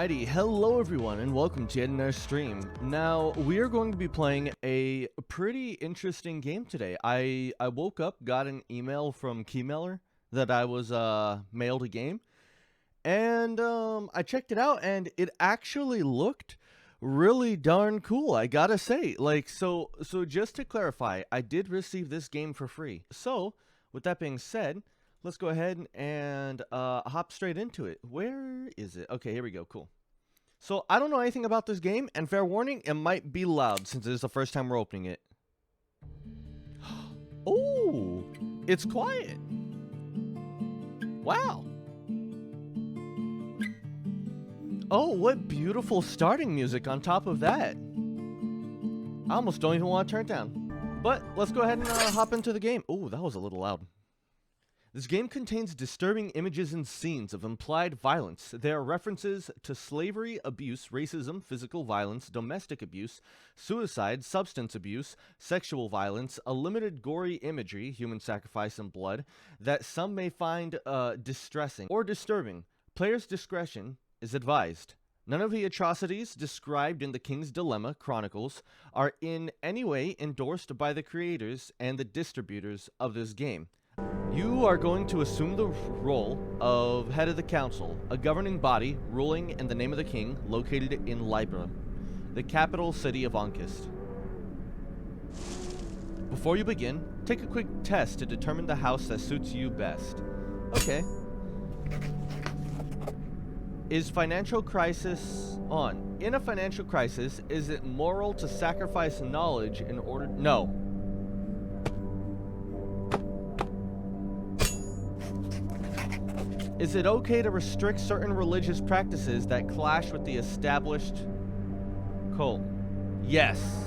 Alrighty, hello everyone and welcome to yet another stream. Now, we are going to be playing a pretty interesting game today. I woke up, got an email from Keymailer that I was mailed a game, and I checked it out and it actually looked really darn cool, I gotta say. Like, so just to clarify, I did receive this game for free. So, with that being said, let's go ahead and hop straight into it. Where is it? Okay, here we go. Cool. So I don't know anything about this game, and fair warning, it might be loud since it is the first time we're opening it. Oh, it's quiet. Wow. Oh, what beautiful starting music on top of that. I almost don't even want to turn it down. But let's go ahead and hop into the game. Oh, that was a little loud. This game contains disturbing images and scenes of implied violence. There are references to slavery, abuse, racism, physical violence, domestic abuse, suicide, substance abuse, sexual violence, a limited gory imagery, human sacrifice and blood, that some may find distressing or disturbing. Players' discretion is advised. None of the atrocities described in the King's Dilemma Chronicles are in any way endorsed by the creators and the distributors of this game. You are going to assume the role of head of the council, a governing body ruling in the name of the king, located in Libra, the capital city of Ankist. Before you begin, take a quick test to determine the house that suits you best. Okay. Is financial crisis on? In a financial crisis, is it moral to sacrifice knowledge in order? No. Is it okay to restrict certain religious practices that clash with the established cult? Yes.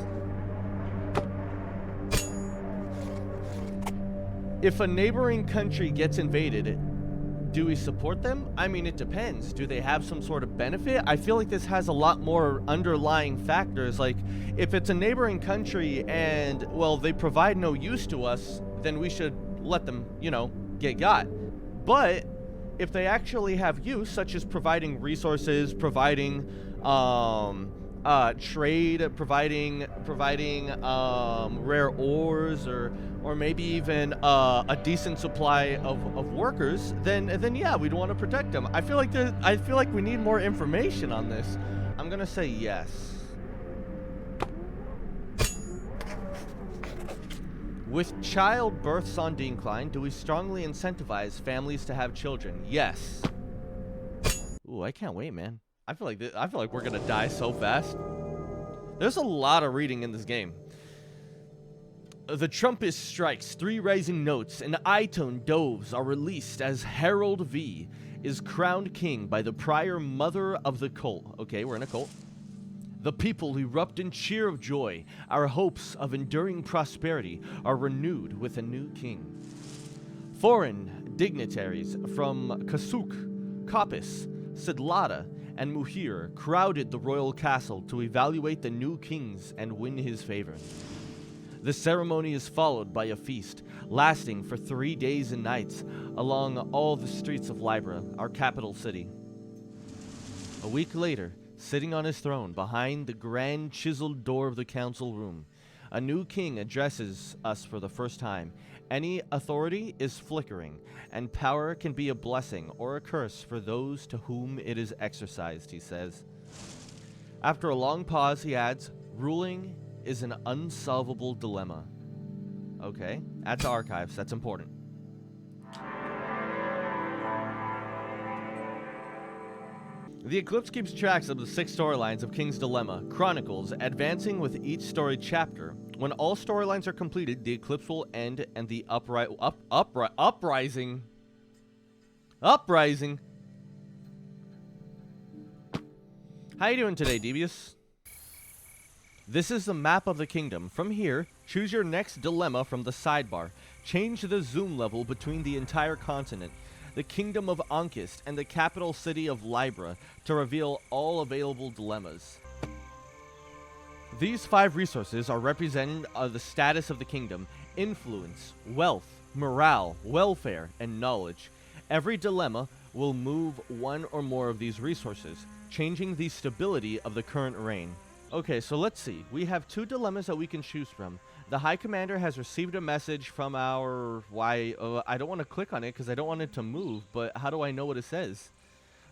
If a neighboring country gets invaded, do we support them? I mean, it depends. Do they have some sort of benefit? I feel like this has a lot more underlying factors. Like, if it's a neighboring country and, well, they provide no use to us, then we should let them, you know, get got. But if they actually have use, such as providing resources, providing trade, providing rare ores, or maybe even a decent supply of workers, then yeah, we'd want to protect them. I feel like we need more information on this. I'm gonna say yes. With child births on decline, do we strongly incentivize families to have children? Yes. Ooh, I can't wait, man. I feel like we're gonna die so fast. There's a lot of reading in this game. The trumpet strikes 3 rising notes, and I-tone doves are released as Harold V is crowned king by the prior mother of the cult. Okay, we're in a cult. The people erupt in cheer of joy. Our hopes of enduring prosperity are renewed with a new king. Foreign dignitaries from Kasuk, Kapis, Sidlata, and Muhir crowded the royal castle to evaluate the new kings and win his favor. The ceremony is followed by a feast, lasting for 3 days and nights along all the streets of Libra, our capital city. A week later, sitting on his throne behind the grand chiseled door of the council room, a new king addresses us for the first time. Any authority is flickering, and power can be a blessing or a curse for those to whom it is exercised, he says. After a long pause, he adds, ruling is an unsolvable dilemma. Okay, add to archives, that's important. The Eclipse keeps tracks of the 6 storylines of King's Dilemma, Chronicles, advancing with each story chapter. When all storylines are completed, the Eclipse will end and the Uprising. How you doing today, Devious? This is the map of the kingdom. From here, choose your next dilemma from the sidebar. Change the zoom level between the entire continent, the kingdom of Ankist, and the capital city of Libra to reveal all available dilemmas. These 5 resources are represented of the status of the kingdom: influence, wealth, morale, welfare, and knowledge. Every dilemma will move one or more of these resources, changing the stability of the current reign. Okay, so let's see. We have 2 dilemmas that we can choose from. The High Commander has received a message from our... I don't want to click on it because I don't want it to move, but how do I know what it says?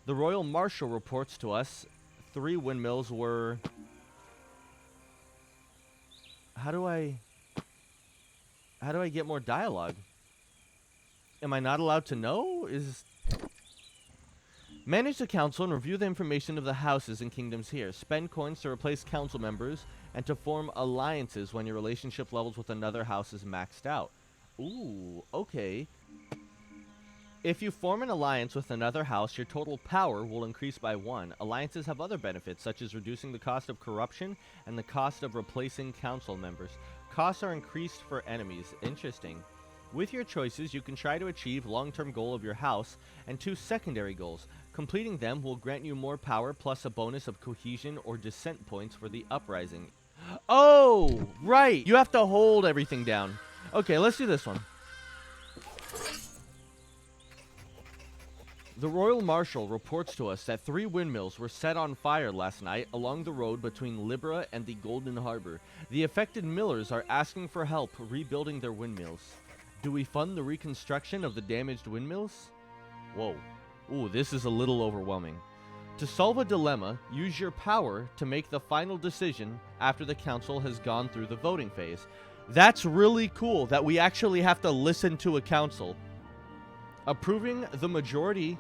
The Royal Marshal reports to us 3 windmills were... How do I get more dialogue? Am I not allowed to know? Manage the council and review the information of the houses and kingdoms here. Spend coins to replace council members and to form alliances when your relationship levels with another house is maxed out. Ooh, okay. If you form an alliance with another house, your total power will increase by 1. Alliances have other benefits, such as reducing the cost of corruption and the cost of replacing council members. Costs are increased for enemies. Interesting. With your choices, you can try to achieve long-term goal of your house and 2 secondary goals. Completing them will grant you more power plus a bonus of cohesion or descent points for the Uprising. Oh, right. You have to hold everything down. Okay, let's do this one. The Royal Marshal reports to us that 3 windmills were set on fire last night along the road between Libra and the Golden Harbor. The affected millers are asking for help rebuilding their windmills. Do we fund the reconstruction of the damaged windmills? Whoa. Ooh, this is a little overwhelming. To solve a dilemma, use your power to make the final decision after the council has gone through the voting phase. That's really cool that we actually have to listen to a council. Approving the majority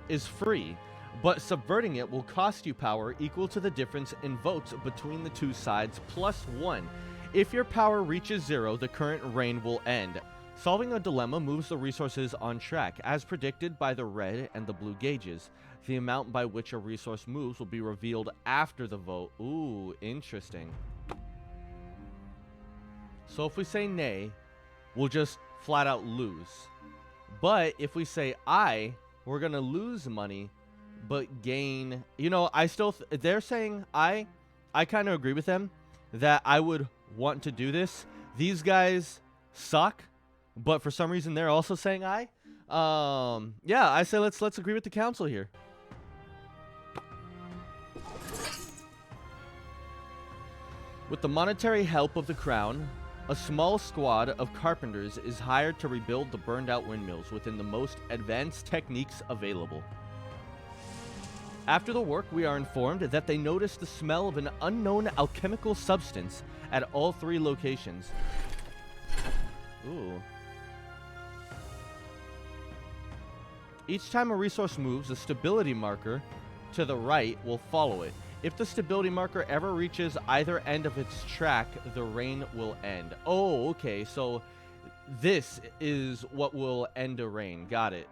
is free, but subverting it will cost you power equal to the difference in votes between the 2 sides plus 1. If your power reaches 0, the current reign will end. Solving a dilemma moves the resources on track, as predicted by the red and the blue gauges. The amount by which a resource moves will be revealed after the vote. Ooh, interesting. So if we say nay, we'll just flat out lose. But if we say I, we're going to lose money, but gain... You know, I still... they're saying I kind of agree with them that I would want to do this. These guys suck, but for some reason they're also saying I. Yeah, I say let's agree with the council here. With the monetary help of the crown, a small squad of carpenters is hired to rebuild the burned-out windmills within the most advanced techniques available. After the work, we are informed that they noticed the smell of an unknown alchemical substance at all 3 locations. Ooh. Each time a resource moves, a stability marker to the right will follow it. If the stability marker ever reaches either end of its track, the reign will end. Oh, okay, so this is what will end a reign. Got it.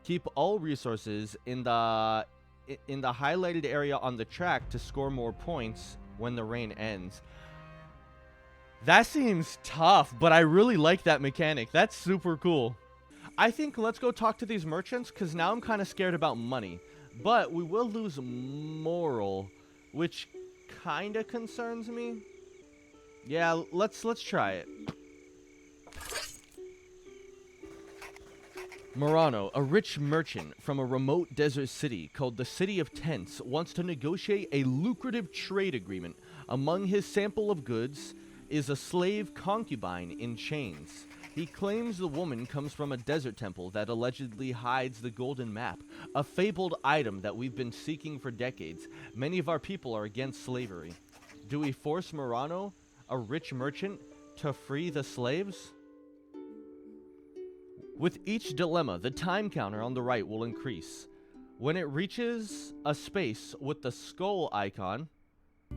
Keep all resources in the highlighted area on the track to score more points when the reign ends. That seems tough, but I really like that mechanic. That's super cool. I think let's go talk to these merchants, because now I'm kind of scared about money. But we will lose moral, which kind of concerns me. Yeah, let's try it. Murano, a rich merchant from a remote desert city called the City of Tents, wants to negotiate a lucrative trade agreement. Among his sample of goods is a slave concubine in chains. He claims the woman comes from a desert temple that allegedly hides the golden map, a fabled item that we've been seeking for decades. Many of our people are against slavery. Do we force Murano, a rich merchant, to free the slaves? With each dilemma, the time counter on the right will increase. When it reaches a space with the skull icon,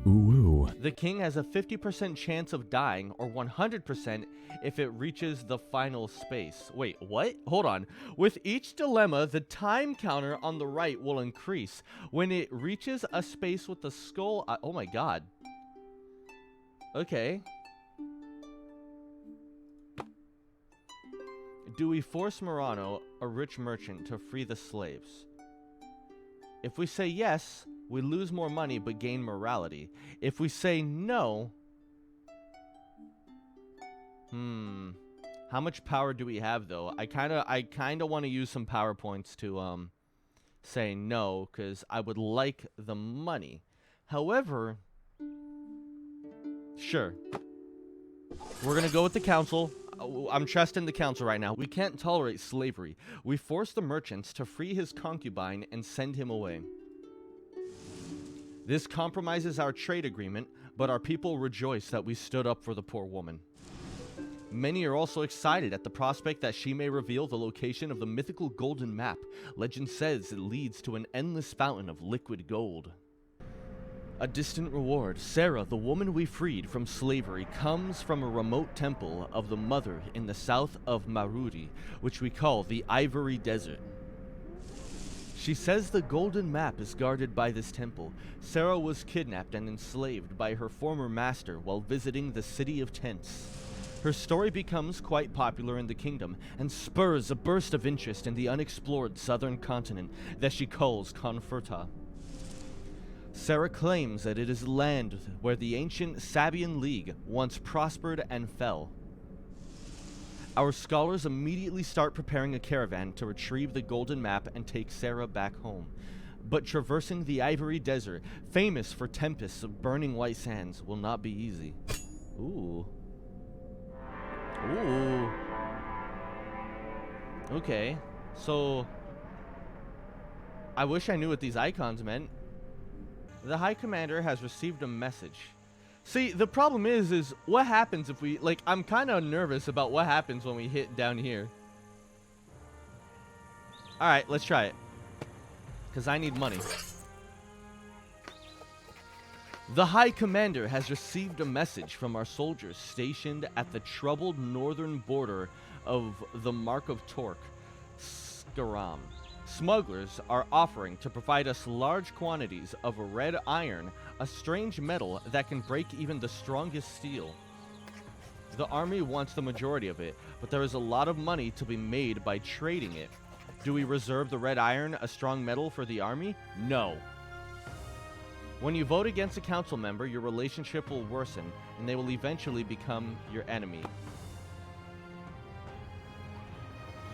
the king has a 50% chance of dying, or 100% if it reaches the final space. Wait, what? Hold on. With each dilemma, the time counter on the right will increase. When it reaches a space with the skull... oh my god. Okay. Do we force Murano, a rich merchant, to free the slaves? If we say yes, we lose more money but gain morality. If we say no... How much power do we have, though? I kind of want to use some power points to say no, because I would like the money. However, sure. We're going to go with the council. I'm trusting the council right now. We can't tolerate slavery. We force the merchants to free his concubine and send him away. This compromises our trade agreement, but our people rejoice that we stood up for the poor woman. Many are also excited at the prospect that she may reveal the location of the mythical golden map. Legend says it leads to an endless fountain of liquid gold. A distant reward. Sarah, the woman we freed from slavery, comes from a remote temple of the Mother in the south of Marudi, which we call the Ivory Desert. She says the golden map is guarded by this temple. Sarah was kidnapped and enslaved by her former master while visiting the city of Tents. Her story becomes quite popular in the kingdom and spurs a burst of interest in the unexplored southern continent that she calls Conferta. Sarah claims that it is land where the ancient Sabian League once prospered and fell. Our scholars immediately start preparing a caravan to retrieve the golden map and take Sarah back home. But traversing the Ivory Desert, famous for tempests of burning white sands, will not be easy. Ooh. Ooh. Okay. So, I wish I knew what these icons meant. The High Commander has received a message. See, the problem is what happens if we, like, I'm kind of nervous about what happens when we hit down here. Alright, let's try it. Because I need money. The High Commander has received a message from our soldiers stationed at the troubled northern border of the Mark of Torque, Skaram. Smugglers are offering to provide us large quantities of red iron, a strange metal that can break even the strongest steel. The army wants the majority of it, but there is a lot of money to be made by trading it. Do we reserve the red iron, a strong metal, for the army? No. When you vote against a council member, your relationship will worsen, and they will eventually become your enemy.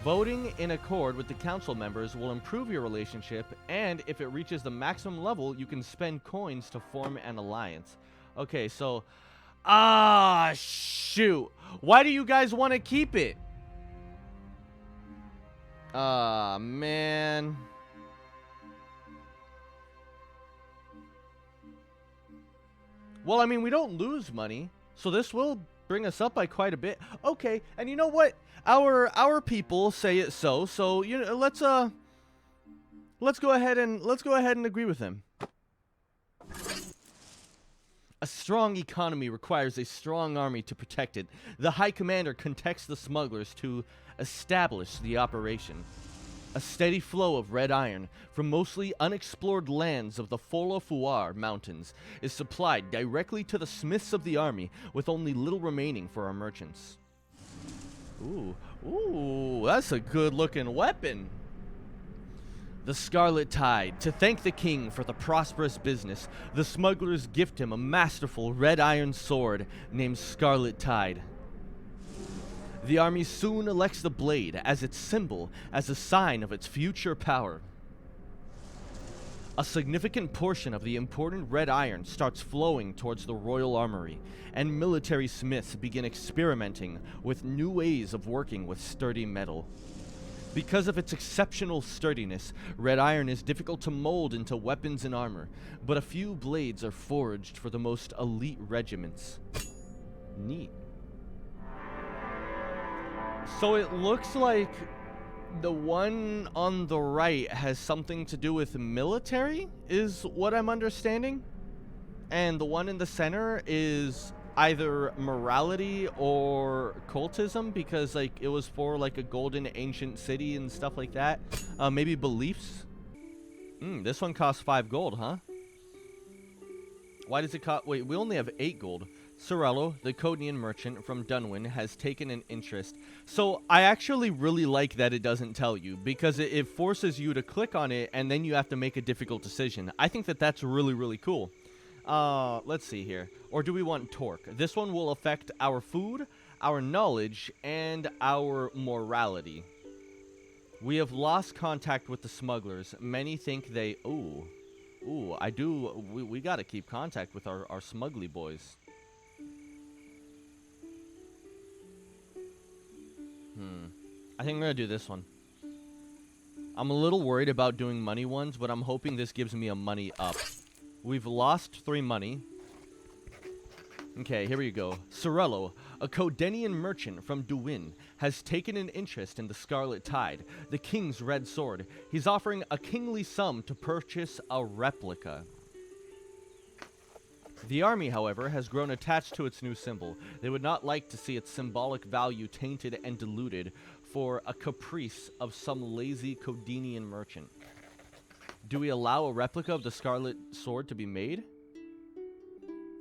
Voting in accord with the council members will improve your relationship, and if it reaches the maximum level, you can spend coins to form an alliance. Okay, so... shoot. Why do you guys want to keep it? Man. Well, I mean, we don't lose money, so this will bring us up by quite a bit. Okay, and you know what? Our people say it so you know, let's go ahead and agree with him. A strong economy requires a strong army to protect it. The High Commander contacts the smugglers to establish the operation. A steady flow of red iron from mostly unexplored lands of the Folofuar Mountains is supplied directly to the smiths of the army, with only little remaining for our merchants. Ooh, that's a good-looking weapon. The Scarlet Tide. To thank the king for the prosperous business, the smugglers gift him a masterful red iron sword named Scarlet Tide. The army soon elects the blade as its symbol, as a sign of its future power. A significant portion of the important red iron starts flowing towards the royal armory, and military smiths begin experimenting with new ways of working with sturdy metal. Because of its exceptional sturdiness, red iron is difficult to mold into weapons and armor, but a few blades are forged for the most elite regiments. Neat. So it looks like the one on the right has something to do with military, is what I'm understanding. And the one in the center is either morality or cultism, because like it was for like a golden ancient city and stuff like that. Maybe beliefs. This one costs 5 gold, huh? Why does it cost? Wait, we only have 8 gold. Sorello, the Codnian merchant from Dunwin, has taken an interest. So I actually really like that it doesn't tell you, because it forces you to click on it and then you have to make a difficult decision. I think that that's really, really cool. Let's see here. Or do we want torque? This one will affect our food, our knowledge, and our morality. We have lost contact with the smugglers. Many think they... We gotta keep contact with our smuggly boys. I think I'm gonna do this one. I'm a little worried about doing money ones, but I'm hoping this gives me a money up. We've lost 3 money. Okay, here we go. Sorello, a Codenian merchant from Duin, has taken an interest in the Scarlet Tide, the king's red sword. He's offering a kingly sum to purchase a replica. The army, however, has grown attached to its new symbol. They would not like to see its symbolic value tainted and diluted for a caprice of some lazy Codenian merchant. Do we allow a replica of the Scarlet Sword to be made?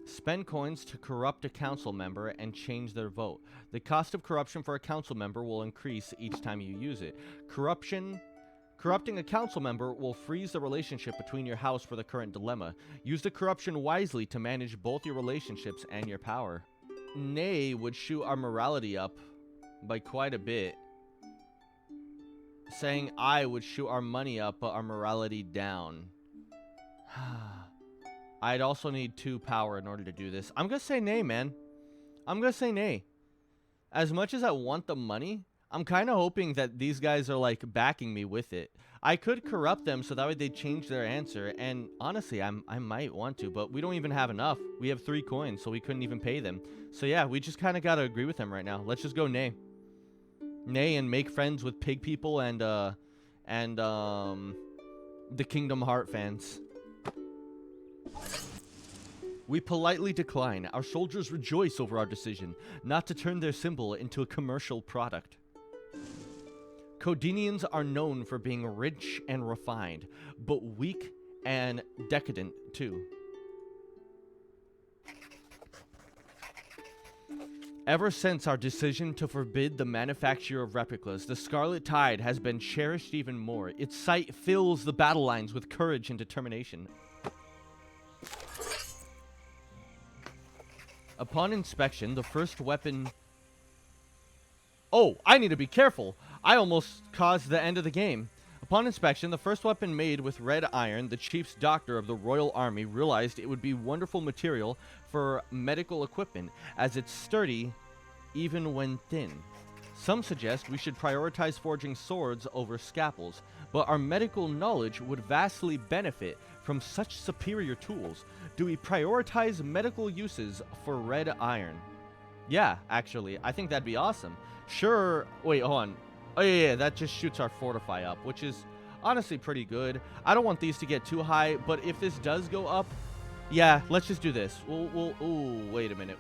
Spend coins to corrupt a council member and change their vote. The cost of corruption for a council member will increase each time you use it. Corrupting a council member will freeze the relationship between your house for the current dilemma. Use the corruption wisely to manage both your relationships and your power. Nay would shoot our morality up by quite a bit. Saying I would shoot our money up, but our morality down. I'd also need 2 power in order to do this. I'm gonna say nay, man. I'm gonna say nay. As much as I want the money, I'm kind of hoping that these guys are, like, backing me with it. I could corrupt them so that way they change their answer, and honestly, I might want to, but we don't even have enough. We have 3 coins, so we couldn't even pay them. So yeah, we just kind of gotta agree with them right now. Let's just go nay. Nay and make friends with pig people and the Kingdom Heart fans. We politely decline. Our soldiers rejoice over our decision not to turn their symbol into a commercial product. Codenians are known for being rich and refined, but weak and decadent too. Ever since our decision to forbid the manufacture of replicas, the Scarlet Tide has been cherished even more. Its sight fills the battle lines with courage and determination. Upon inspection, the first weapon... Oh, I need to be careful. I almost caused the end of the game. Upon inspection, the first weapon made with red iron, the chief's doctor of the Royal Army realized it would be wonderful material for medical equipment, as it's sturdy even when thin. Some suggest we should prioritize forging swords over scalpels, but our medical knowledge would vastly benefit from such superior tools. Do we prioritize medical uses for red iron? Yeah, actually, I think that'd be awesome. Sure, wait, hold on. Oh, yeah, that just shoots our Fortify up, which is honestly pretty good. I don't want these to get too high, but if this does go up, yeah, let's just do this. Ooh, wait a minute.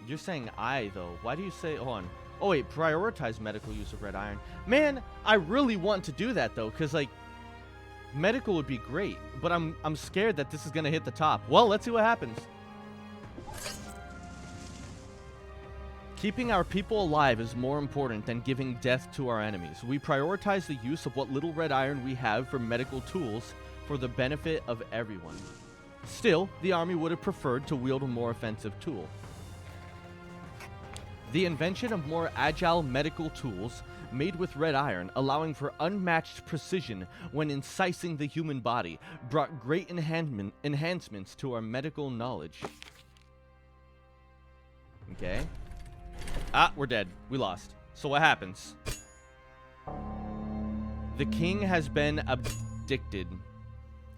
You're saying I, though. Why do you say, hold on. Oh, wait, prioritize medical use of red iron. Man, I really want to do that, though, because, like, medical would be great, but I'm scared that this is going to hit the top. Well, let's see what happens. Keeping our people alive is more important than giving death to our enemies. We prioritize the use of what little red iron we have for medical tools for the benefit of everyone. Still, the army would have preferred to wield a more offensive tool. The invention of more agile medical tools made with red iron, allowing for unmatched precision when incising the human body, brought great enhancements to our medical knowledge. Okay. Ah, we're dead. We lost. So what happens? The king has been abdicted.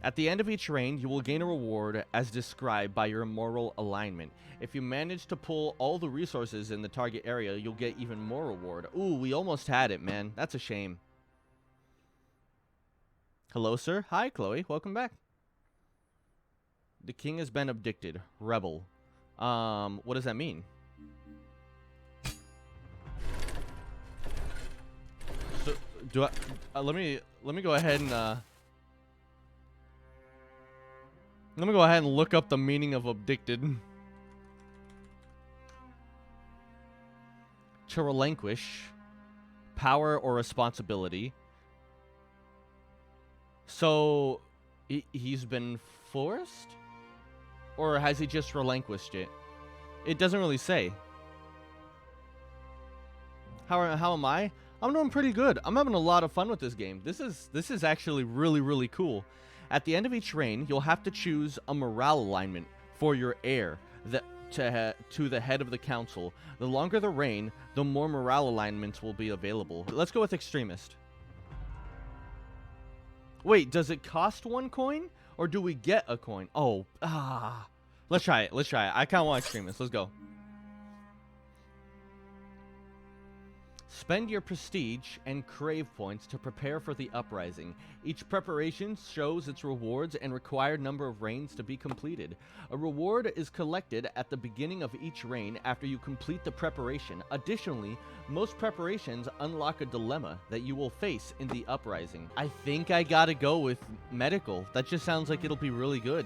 At the end of each reign, you will gain a reward as described by your moral alignment. If you manage to pull all the resources in the target area, you'll get even more reward. Ooh, we almost had it, man. That's a shame. Hello, sir. Hi, Chloe. Welcome back. The king has been abdicted. Rebel. What does that mean? So, do I... let me go ahead and... let me go ahead and look up the meaning of abdicted. To relinquish power or responsibility. So, he's been forced? Or has he just relinquished it? It doesn't really say. How am I? I'm doing pretty good. I'm having a lot of fun with this game. This is actually really cool. At the end of each reign, you'll have to choose a morale alignment for your heir to the head of the council. The longer the reign, the more morale alignments will be available. Let's go with extremist. Wait, does it cost 1 coin? Or do we get a coin? Oh, let's try it. I kind of want extremist. Let's go. Spend your prestige and crave points to prepare for the uprising. Each preparation shows its rewards and required number of reigns to be completed. A reward is collected at the beginning of each reign after you complete the preparation. Additionally, most preparations unlock a dilemma that you will face in the uprising. I think I gotta go with medical. That just sounds like it'll be really good.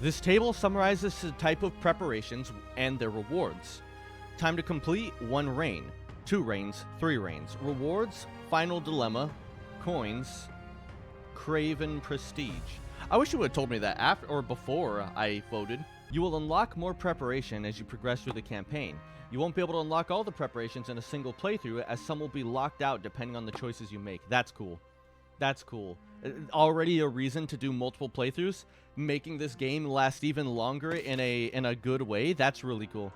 This table summarizes the type of preparations and their rewards. Time to complete: 1 reign, 2 reigns, 3 reigns. Rewards: final dilemma, coins, craven prestige. I wish you would have told me that after or before I voted. You will unlock more preparation as you progress through the campaign. You won't be able to unlock all the preparations in a single playthrough, as some will be locked out depending on the choices you make. That's cool. That's cool. Already a reason to do multiple playthroughs, making this game last even longer in a good way. That's really cool.